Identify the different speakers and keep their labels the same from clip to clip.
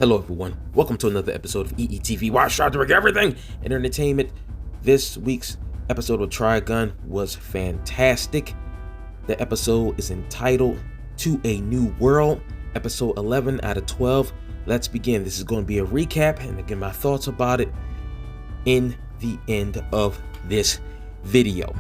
Speaker 1: Hello everyone, welcome to another episode of EETV, where I try to bring everything in entertainment. This week's episode of Trigun was fantastic. The episode is entitled To a New World, episode 11 out of 12. Let's begin. This is going to be a recap and again my thoughts about it in the end of this video.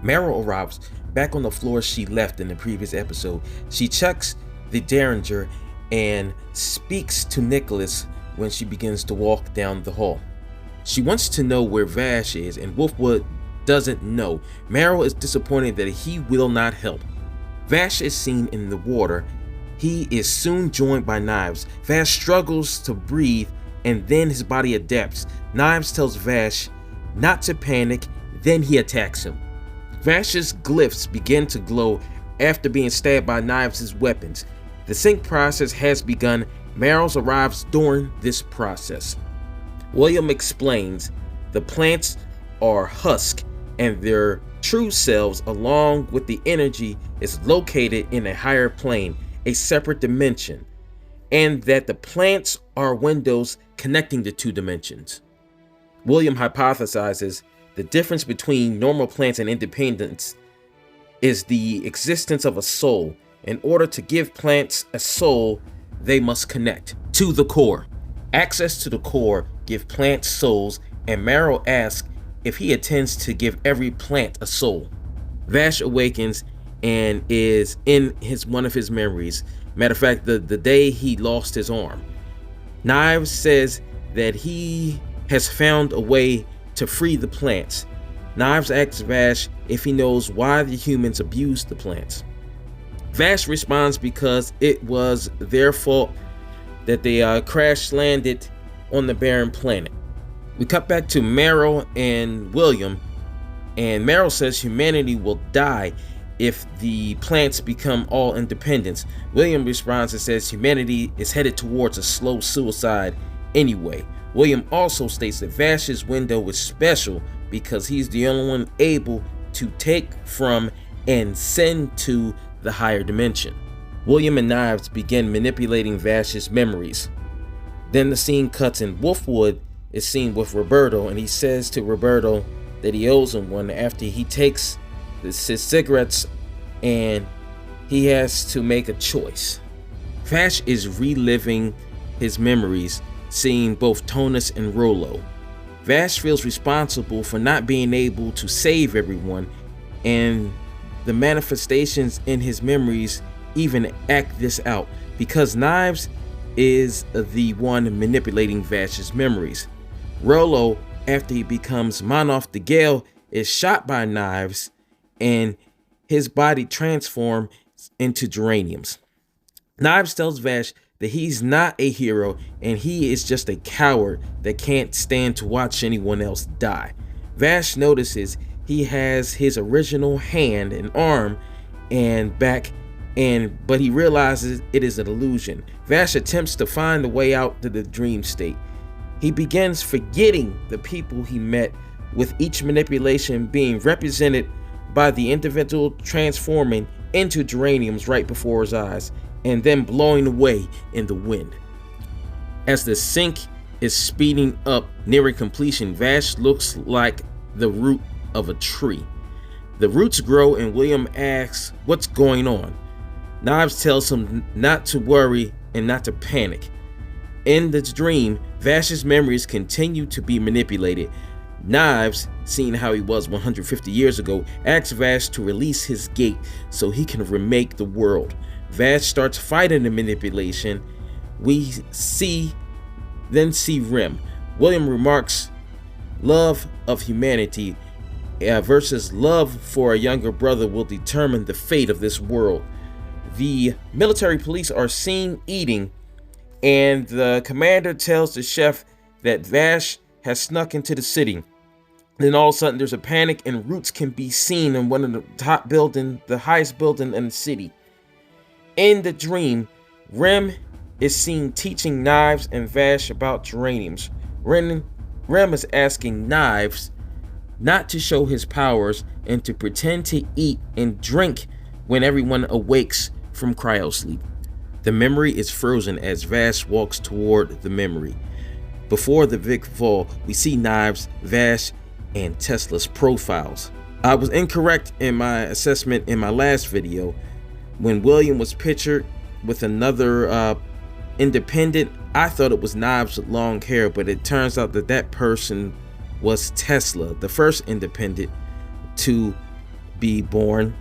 Speaker 1: Meryl arrives back on the floor she left in the previous episode. She checks the Derringer and speaks to Nicholas when she begins to walk down the hall. She wants to know where Vash is, and Wolfwood doesn't know. Meryl is disappointed that he will not help. Vash is seen in the water. He is soon joined by Knives. Vash struggles to breathe and then his body adapts. Knives tells Vash not to panic, then he attacks him. Vash's glyphs begin to glow after being stabbed by Knives' weapons. The sync process has begun. Meryl arrives during this process. William explains the plants are husk and their true selves along with the energy is located in a higher plane, a separate dimension, and that the plants are windows connecting the two dimensions. William hypothesizes the difference between normal plants and independents is the existence of a soul. In order to give plants a soul, they must connect to the core. Access to the core give plants souls, and Meryl asks if he intends to give every plant a soul. Vash awakens and is in one of his memories. Matter of fact, the day he lost his arm. Knives says that he has found a way to free the plants. Knives asks Vash if he knows why the humans abused the plants. Vash responds because it was their fault that they crash landed on the barren planet. We cut back to Meryl and William, and Meryl says humanity will die if the plants become all independents. William responds and says humanity is headed towards a slow suicide anyway. William also states that Vash's window is special because he's the only one able to take from and send to the higher dimension. William and Knives begin manipulating Vash's memories. Then the scene cuts and Wolfwood is seen with Roberto, and he says to Roberto that he owes him one after he takes his cigarettes and he has to make a choice. Vash is reliving his memories, seeing both Tonus and Rollo. Vash feels responsible for not being able to save everyone, and the manifestations in his memories even act this out because Knives is the one manipulating Vash's memories. Rollo, after he becomes Monoth the Gale, is shot by Knives and his body transforms into geraniums. Knives tells Vash that he's not a hero and he is just a coward that can't stand to watch anyone else die. Vash notices he has his original hand and arm and back, but he realizes it is an illusion. Vash attempts to find a way out to the dream state. He begins forgetting the people he met, with each manipulation being represented by the individual transforming into geraniums right before his eyes and then blowing away in the wind. As the sync is speeding up nearing completion, Vash looks like the root of a tree. The roots grow and William asks what's going on. Knives tells him not to worry and not to panic. In the dream, Vash's memories continue to be manipulated. Knives, seeing how he was 150 years ago, asks Vash to release his gate so he can remake the world. Vash starts fighting the manipulation. We then see Rem. William remarks, love of humanity versus love for a younger brother will determine the fate of this world. The military police are seen eating, and the commander tells the chef that Vash has snuck into the city. Then all of a sudden there's a panic and roots can be seen in one of the highest building in the city. In the dream, Rem is seen teaching Knives and Vash about geraniums. Rem is asking Knives not to show his powers and to pretend to eat and drink when everyone awakes from cryosleep. The memory is frozen as Vash walks toward the memory. Before the big fall, we see Knives, Vash, and Tesla's profiles. I was incorrect in my assessment in my last video. When William was pictured with another independent, I thought it was Knives with long hair, but it turns out that that person was Tesla, the first independent to be born.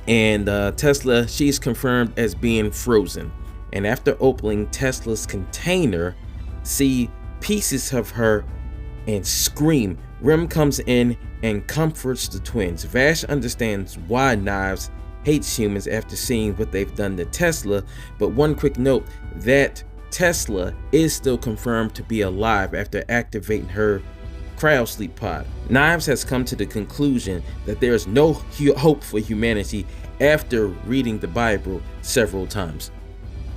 Speaker 1: And Tesla, she's confirmed as being frozen. And after opening Tesla's container, see pieces of her and scream. Rem comes in and comforts the twins. Vash understands why Knives hates humans after seeing what they've done to Tesla, but one quick note, that Tesla is still confirmed to be alive after activating her cryosleep pod. Knives has come to the conclusion that there is no hope for humanity after reading the Bible several times.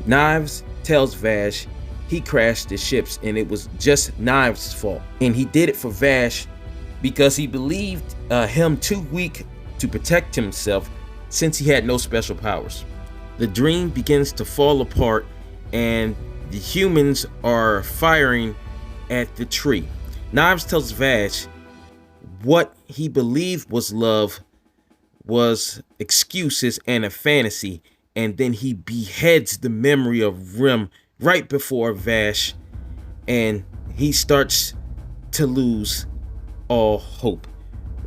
Speaker 1: Knives tells Vash he crashed the ships and it was just Knives' fault, and he did it for Vash because he believed him too weak to protect himself since he had no special powers. The dream begins to fall apart and the humans are firing at the tree. Knives tells Vash what he believed was love was excuses and a fantasy, and then he beheads the memory of Rem right before Vash, and he starts to lose all hope.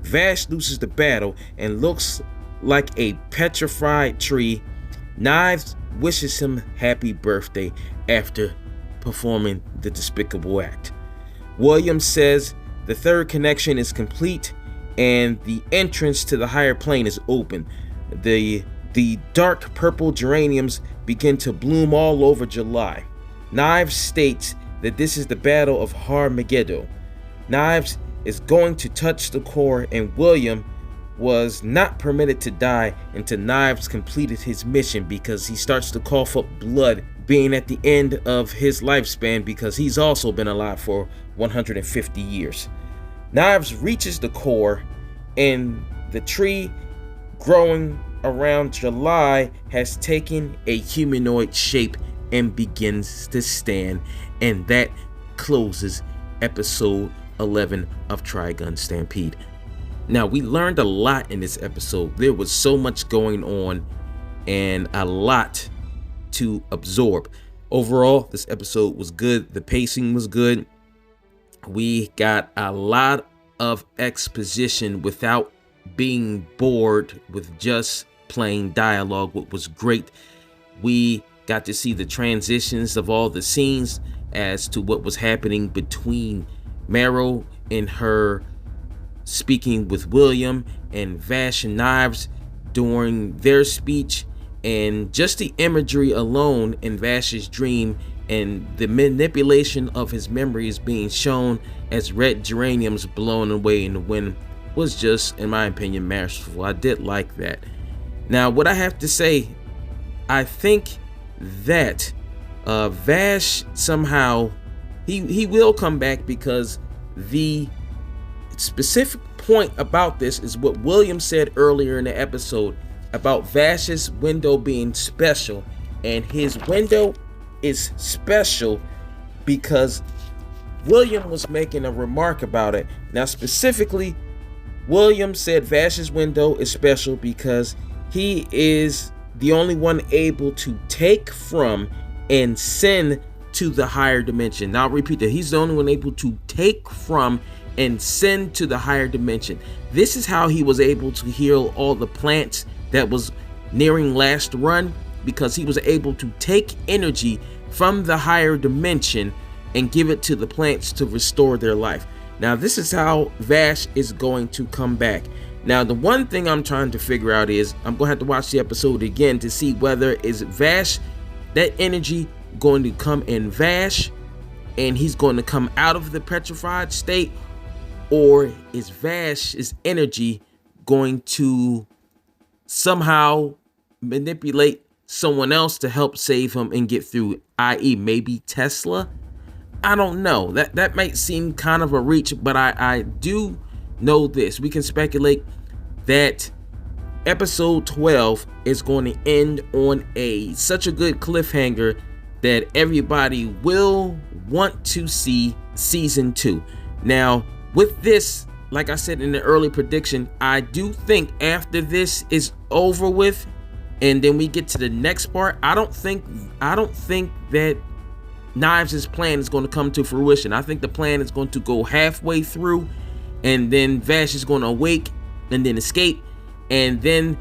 Speaker 1: Vash loses the battle and looks like a petrified tree. Knives wishes him happy birthday after performing the despicable act. William says the third connection is complete and the entrance to the higher plane is open. The dark purple geraniums begin to bloom all over July. Knives states that this is the battle of Harmageddon. Knives is going to touch the core, and William was not permitted to die until Knives completed his mission, because he starts to cough up blood, being at the end of his lifespan because he's also been alive for 150 years. Knives reaches the core, and the tree growing around July has taken a humanoid shape and begins to stand, and that closes episode 11 of Trigun Stampede. Now, we learned a lot in this episode. There was so much going on and a lot to absorb. Overall, this episode was good. The pacing was good. We got a lot of exposition without being bored with just plain dialogue, what was great. We got to see the transitions of all the scenes as to what was happening between Marrow and her speaking with William, and Vash and Knives during their speech, and just the imagery alone in Vash's dream and the manipulation of his memories being shown as red geraniums blown away in the wind was just, in my opinion, masterful. I did like that. Now, what I have to say, I think that Vash somehow he will come back, because the specific point about this is what William said earlier in the episode about Vash's window being special, and his window is special because William was making a remark about it. Now, specifically, William said Vash's window is special because he is the only one able to take from and send to the higher dimension. Now, I'll repeat that. He's the only one able to take from and send to the higher dimension. This is how he was able to heal all the plants that was nearing last run, because he was able to take energy from the higher dimension and give it to the plants to restore their life. Now, this is how Vash is going to come back. Now, the one thing I'm trying to figure out is I'm going to have to watch the episode again to see whether is Vash, that energy going to come in Vash and he's going to come out of the petrified state, or is Vash's energy going to somehow manipulate someone else to help save him and get through, i.e. maybe Tesla? I don't know. That might seem kind of a reach, but I do know this. We can speculate that episode 12 is going to end on such a good cliffhanger that everybody will want to see season 2. Now, with this, like I said in the early prediction, I do think after this is over with and then we get to the next part, I don't think that Knives' plan is going to come to fruition. I think the plan is going to go halfway through, and then Vash is going to awake and then escape, and then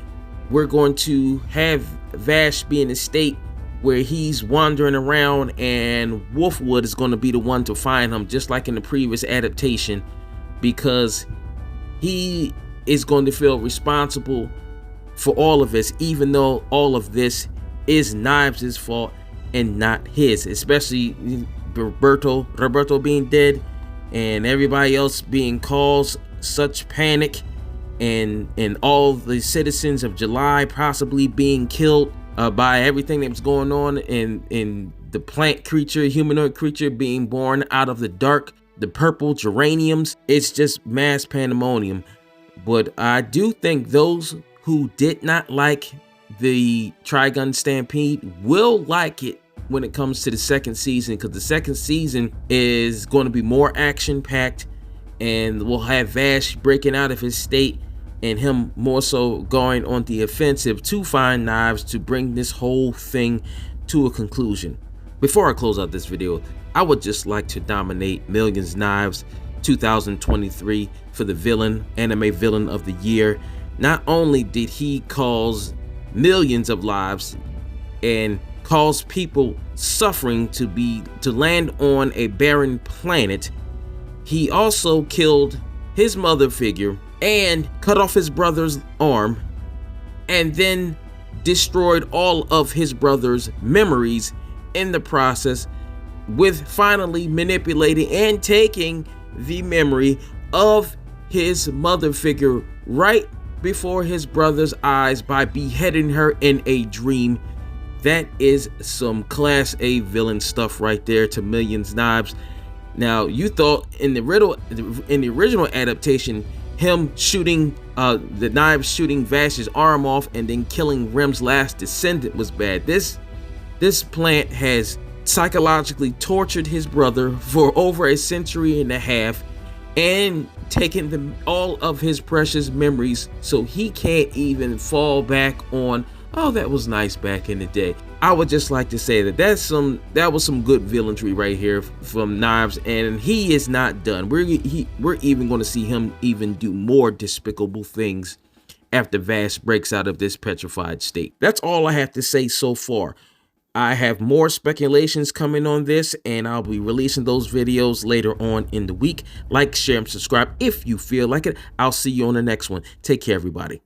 Speaker 1: we're going to have Vash be in a state where he's wandering around, and Wolfwood is going to be the one to find him, just like in the previous adaptation, because he is going to feel responsible for all of this, even though all of this is Knives' fault and not his, especially Roberto being dead and everybody else being caused such panic, and all the citizens of July possibly being killed by everything that was going on, and the plant creature, humanoid creature being born out of the dark, the purple geraniums. It's just mass pandemonium. But I do think those who did not like the Trigun Stampede will like it when it comes to the second season, because the second season is going to be more action-packed, and we'll have Vash breaking out of his state and him more so going on the offensive to find Knives to bring this whole thing to a conclusion. Before I close out this video, I would just like to nominate Millions Knives 2023 for the anime villain of the year. Not only did he cause millions of lives and cause people suffering to land on a barren planet, he also killed his mother figure and cut off his brother's arm, and then destroyed all of his brother's memories in the process, with finally manipulating and taking the memory of his mother figure right before his brother's eyes by beheading her in a dream. That is some class A villain stuff right there to Millions Knives. Now, you thought in the original adaptation, him shooting the Knives shooting Vash's arm off and then killing Rem's last descendant was bad. This plant has psychologically tortured his brother for over a century and a half and taken all of his precious memories, so he can't even fall back on, oh, that was nice back in the day. I would just like to say that that was some good villainry right here from Knives, and he is not done. We're even going to see him even do more despicable things after Vash breaks out of this petrified state. That's all I have to say so far. I have more speculations coming on this, and I'll be releasing those videos later on in the week. Like, share, and subscribe if you feel like it. I'll see you on the next one. Take care, everybody.